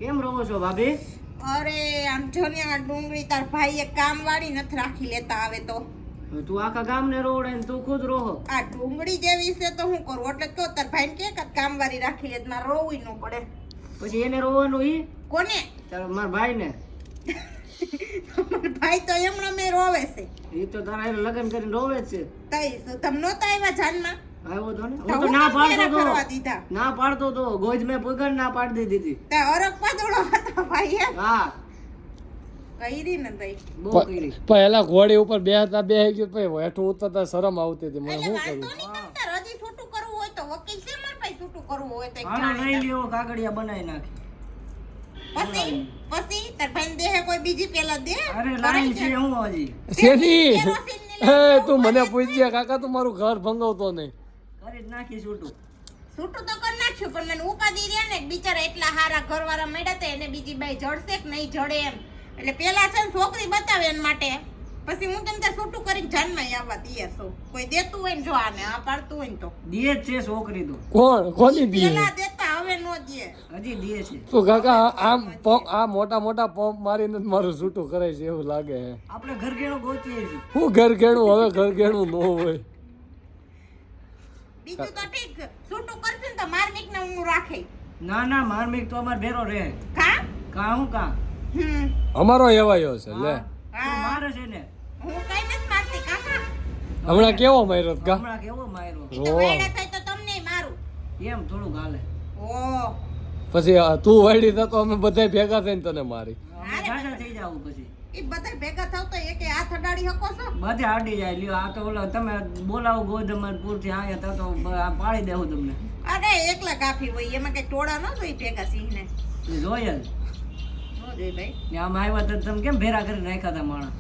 કેમ રહો છો ભાભી? અરે આમ જો ને આ ડુંગળી તાર ભાઈએ કામવાળી નથી રાખી લેતા આવે તો તું આખા ગામને રોવડે ને તું ખુદ રોહો. આ ડુંગળી જેવી છે તો હું કરું એટલે કહો તાર ભાઈને કે કામવાળી રાખી લે મારે રોવું ન પડે. પછી એને રોવાનું ઈ કોને? તારા મારા ભાઈને. મારો ભાઈ તો એમણે મેં રોવે છે. ઈ તો તારા હારે લગ્ન કરીને રોવે જ છે. તઈ તમે નહોતા આવ્યા જાનમાં? આવ્યો તો ને. હું તો ના પાડતો કરવા તો. દીધા. ના પાડતો તો. ગોજ મેં પગડ ના પાડી દીધી. તે અરક પાદોડો હતો ભાઈ એમ હા કઈરી ને તઈ બહુ કરી. પહેલા ઘોડી ઉપર બેહતા બેહી ગયો પછી હેઠું ઉતરતા શરમ આવતી હતી મને એટલે શું વાંધો કરું. નહીં તમ તાર હજી છૂટું કરવું હોય તો વકીલ છે માર પાસે છૂટું કરવું હોય તો એક આને જાણીતા. લઈ લ્યો કાગળિયા બનાવી નાખી. પછી તાર ભાઈને દેહે કોઈ બીજી પેલા દે અરે લાઈન છે હું હજી શેની કેરોસીનની એ તું મને પૂછ્યા કાકા તું મારું ઘર ભંગાવતો નહીં. કરી જ નાખી છૂટું. છૂટું તો કરી નાખ્યું પણ મને ઉપાધી રહ્યા ને બિચારા એટલા હારા ઘરવાળા મળ્યા હતા એને બીજી બાઈ જડશે કે નહીં જડે એમ એટલે પેલા છે ને છોકરી બતાવે એના માટે પછી હું તમને છૂટું કરીને જાનમાં આવવા તૈયાર છું. કોઈ દેતું હોય ને જો આને આ પાડતું હોય ને તો દીએ જ છે છોકરી તો. કોની દી પેલા દેતા હવે નો દે. હજી દીએ છે. તું કાકા આમ આ મોટા મોટા પંપ મારીને જ મારું છૂટું કરે છે એવું લાગે છે. આપણે ઘર ઘેરો ગોતીએ છીએ. હું ઘર ઘેણું હવે ઘર ઘેણું ન હોય. બીજું તો ઠીક છૂટું કરશે ને તો માર્મિક ને હું રાખે ના ના માર્મિક તો અમાર ભેરો રહે. કા કા હું કા અમારો એવાયો છે લે તું મારે છે ને. હું કઈ નથી મારતી કાકા. હમણાં કેવો માર્યો કા હમણાં કેવો માર્યો. એ તો વેડા થાય તો તમને મારું. એમ થોડું ગાલે. ઓ પછી તું વાડી થતો અમે બધા ભેગા થઈને તને મારી. અમે સાજા થઈ જાવ પછી. એ બધા ભેગા થાવ તો એકે હાથ અડાડી શકો છો? બધે આડી જાય લ્યો. આ તો ઓલો તમે બોલાવો ગોધમર પૂરથી આયા તો આ પાડી દેવું તમને. અરે એકલા કાફી હોય એમાં કઈ ટોળા ન જોઈ ભેગા સિંહને. જોયલ ન જોઈ ભાઈ. ને આમ આવ્યા તો તમે કેમ ભેરા કરી નાખ્યા હતા માણસ.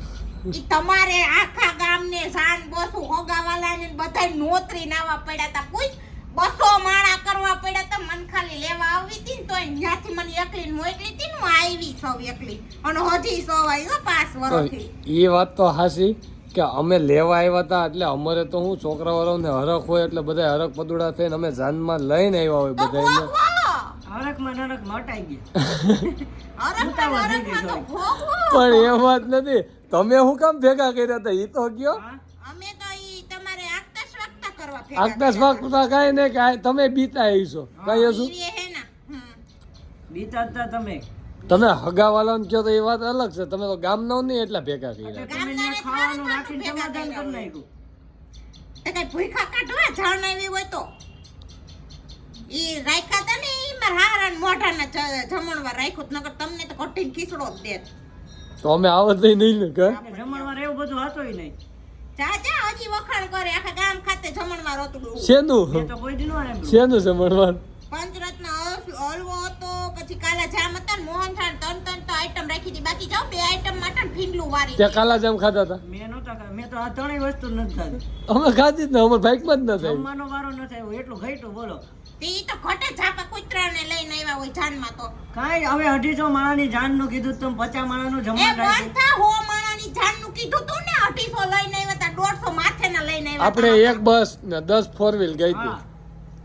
ઈ તમારે આખા ગામને સાન બોસુ હોગાવાલા ને બધા નોતરી નાવા પડ્યા તા. પૂછ 200 માળા કરવા પડ્યા તા. મન ખાલી લેવા આવી હતી ને તોય ન્યાથી મને એકલી ને મોકલી હતી ને હું આવી સૌ એકલી અને હજી સૌ આવી 5 વર્ષથી. એ વાત તો હાસી કે અમે લેવા આવ્યા હતા એટલે અમારે તો હું છોકરાવાળાને હરખ હોય એટલે બધા હરખ પદુડા થઈને અમે જાનમાં લઈને આવ્યા હોય તો બધા ભોગવો. હરખમાં નરકમાં હટાઈ ગયા. હરખમાં હરખમાં તો ભોગવો. પણ એ વાત નથી તમે હું કામ ભેગા કર્યા હતા એ તો કયો. હા? અમે તો ઈ તમારે આગતા સ્વાગતા કરવા ભેગા આગતા સ્વાગતા કાંઈ નહીં કે તમે બીતા આવીશો કઈ હશું. ઈ હે ના. બીતા હતા તમે. તમે હગાવાલાને કહો તો એ વાત અલગ છે તમે તો ગામના નહીં એટલા ભેગા કર્યા. તમે ત્યાં ખાવાનું રાખીને સમાધાન કરી નાખ્યું. તે કઈ ભૂખા કાઢવા જાણ આવી હોય તો ઈ રાખ્યા તા ને ઈ માર હારાન મોઢાના જમણવાર રાખ્યું જ નકર તમને તો કઠિન ખીચડો જ દેત. તો અમે આવત નહીં ને કે આપણે જમણવાર એવું બધું હતોય નહીં. જા હજી વખાણ કરે આખા ગામ ખાતે જમણવાર હતું. શેનું એ તો કોઈ દી નો એમ. શેનું છે મળવાનું. પંચરત્ન હલવો હતો પછી કાલા જામ હતા ને મોહનથાળ ત્રણ તો આઈટમ રાખી હતી. બાકી જાવ 2 આઈટમ માટે ફીંડલું વારી ત્યાં કાલા જામ ખાતા હતા મેં નહોતા ખાધા. મેં તો આ ત્રણેય વસ્તુ નથી ખાધી. અમે ખાધી જ ને અમારે બાઇકમાં જ ન થાય. જમવાનો વારો નથી આવ્યો. એટલું ઘટ્યું બોલો. ઈ તો ઘટે ઝાપા કૂતરાને લઈને આવ્યા હોય જાનમાં તો. કાંઈ હવે 250 માણાની જાનનું કીધું તમે 50 માણાનું એ જમવાનું બંધ રાખ્યું. થા હો માણાની જાનનું કીધું તું ને 250 લઈને આવ્યા તા 150 માથેના લઈને આવ્યા આપણે તા. એક બસ ને 10 4 વ્હીલ ગઈ હતી હા.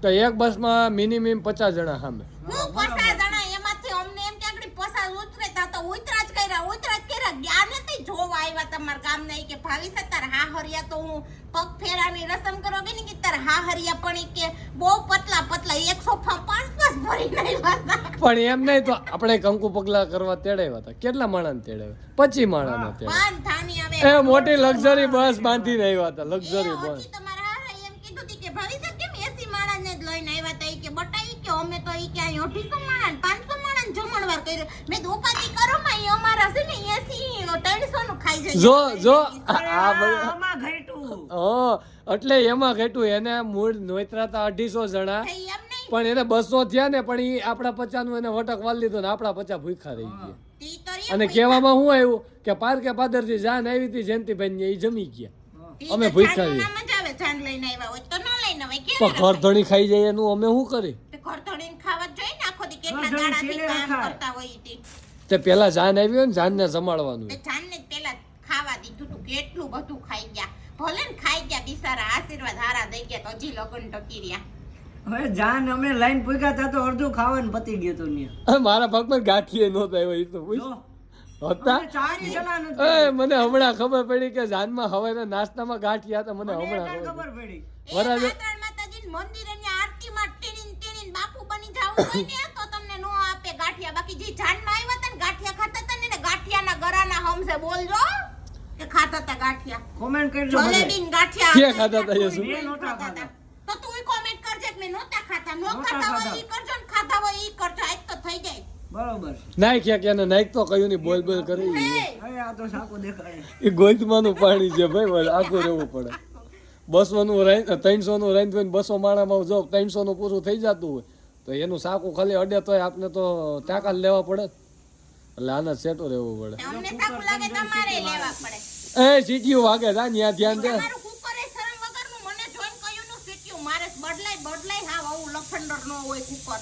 તો એક બસમાં મિનિમમ 50 જણા સામે. હું 50 જણા એમાંથી અમને એમ કે આગળ 50 ઉતરે તા તો ઉતરા જ કર્યા ગયા નથી જોવા આવ્યા તમારા ગામને ઈ કે ભાવિસ તાર હા હરિયા તો હું પગ ફેરાની રસમ કરો કે ની કે તાર હા હરિયા પણ ઈ કે બહુ પતલા 105 ભરીને આવ્યા તા. પણ એમ નહીં તો આપણે કંકુ પગલા કરવા તેડાવ્યા હતા કેટલા માણસને તેડાવ્યા 25 માણસને તેડાવ્યા. બાંધ થાની હવે એ મોટી લક્ઝરી બસ બાંધીને આવ્યા હતા લક્ઝરી એ બસ. હજી તમારા હારા એમ કીધું તી કે ભાવિસ કેમ 80 માણસને જ લઈને આવ્યા તા ઈ કે બટા ઈ કે અમે તો ઈ કે અહીં 250 માણસ 500 માણસ જમણવાર કર્યો. મેં તો ઉપાધિ કરો માં ઈ અમારા છે ને 80 300 નું ખાઈ જાય. જો આ આમાં ઘટ્યું. હા એટલે એમાં ઘટ્યું એને મૂળ નોતરા હતા 250 જણા એમ નહીં પણ એને 200 થયા ને પણ ઈ આપણા 50 નું એને વટક વાળી લીધો ને આપણા 50 ભૂખા રહી ગયા. તી તો રે અને કહેવામાં શું આવ્યું કે પારકે પાદરથી જાન આવી હતી જયંતિભાઈ ને ઈ જમી ગયા. તી અમે તો ભૂખ્યા જાનનું છીએ. નામ જ આવે જાન લઈને આવ્યા હોય તો ન લઈને આવે કે પણ ઘર ધણી ખાઈ જાય એનું અમે શું કરી. તે ઘર ધણીને ખાવા જ જોઈએ ને આખો દી કેટલા ઘર ધણી દાડાથી છેલ્લે કામ રખાય. કરતા હોય ઈ તી. તે પેલા જાન આવી હોય ને જાનને જમાડવાનું. તે જાનને જ પેલા ખાવા દીધું તું કેટલું બધું ખાઈ ગયા ભલે ને ખાઈ ગયા બિચારા આશીર્વાદ હારા દઈ ગયા તો હજી લગન ટકી રહ્યા. હવે જાન અમે લાઈન પૂગ્યા તા તો અડધું ખાવાનું પતી ગયું તું ન્યા. મારા પગમાં ગાંઠીએ નહોતા આવ્યા એ તો પૂછ જો, હતા અમે ચારી જણા નથી. એ મને હમણાં ખબર પડી કે જાનમાં હવારે નાસ્તામાં ગાંઠિયા હતા મને મને હમણાં કાંઈ ખબર ખબર પડી. એ વરાજે- માતાજી માતાજીના મંદિરે આરતીમાં ટીણીન બાપુ બની જાવું હોય ને તો તમને નો આપે ગાંઠિયા. બાકી જે જાનમાં આવ્યા હતા ને ગાંઠિયા ખાતા હતા ને ગાંઠિયાના ગરાના હમસે બોલજો કે ખાતા હતા ગાંઠિયા. કોમેન્ટ કરજો મને. જલેબી ગાંઠિયા ક્યાં ખાતા હતા યસુ? મેં નહોતા ખાતા. તો તુંય કોમેન્ટ કરજે કે મેં નહોતા ખાતા. નો નહોતા ખાતા હોય ખાતા. ઈ કરજો ને ખાતા હોય ઈ કરજો. આજ તો થઈ જાય. બરોબર છે. નાખ્યા ક્યાં ને નાખ તો કયું ની બોલ બોલ કરી હે, હવે આ તો સાકો દેખાય. એ ગોઈતમાનું પાણી છે ભાઈ આખું રહેવું પડે 200 નું રાઈન 300 નું રાઈન થઈને 200 માણામાં જો 300 નું પૂરું થઈ જતું હોય તો એનું સાકું ખાલી અડે તોય આપણે તો તાકાત લેવા પડે એટલે આને સેટો રહેવું પડે. અમને સાકું લાગે તમારે લેવા પડે. એ સીટીયું વાગે જા ન્યા ધ્યાન દે. તમારું કુકર એ શરમ વગરનું મને જોઈને કયુંનું સીટ્યું. મારે બદલાય હાવ આવું લફંડર નો હોય કુકર.